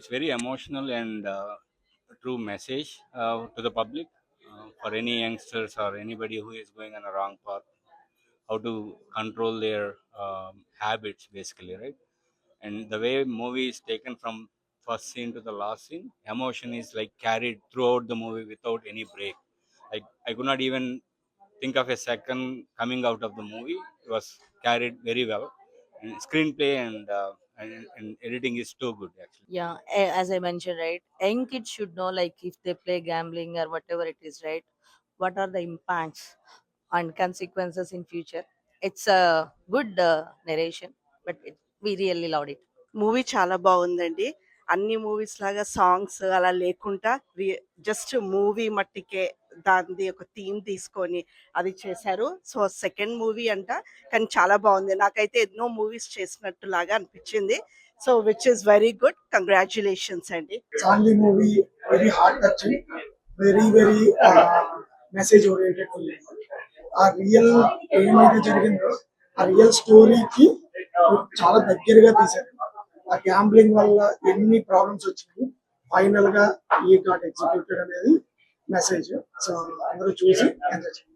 it's very emotional and true message to the public for any youngsters or anybody who is going on a wrong path, how to control their habits, basically, right? And the way movie is taken from first scene to the last scene, emotion is like carried throughout the movie without any break. Like, I could not even think of a second coming out of the movie. It was carried very well, and screenplay and editing is too good, actually. Yeah, as I mentioned, right, young kids should know, like, if they play gambling or whatever it is, right, what are the impacts and consequences in future. It's a good narration, but we really loved it. Movie చాలా బాగుందండి. అన్ని movies లాగా songs అలా లేకుండా just movie మట్టికే దానిది ఒక theme తీసుకొని అది చేశారు. సో సెకండ్ మూవీ అంట, కానీ చాలా బాగుంది. నాకైతే ఎన్నో మూవీస్ చేసినట్టు లాగా అనిపించింది. So which is very good. Congratulations అండి. Sandy movie very heart touching, very message oriented film. ఆ రియల్ ఏమైతే జరిగిందో ఆ రియల్ స్టోరీకి చాలా దగ్గరగా తీశారు. ఆ గ్యాంబ్లింగ్ వల్ల ఎన్ని ప్రాబ్లమ్స్ వచ్చింది, ఫైనల్ గా ఈ గాట్ ఎగ్జిక్యూటెడ్ అనేది మెసేజ్. సో అందరూ చూసి ఎంజాయ్ చేయండి.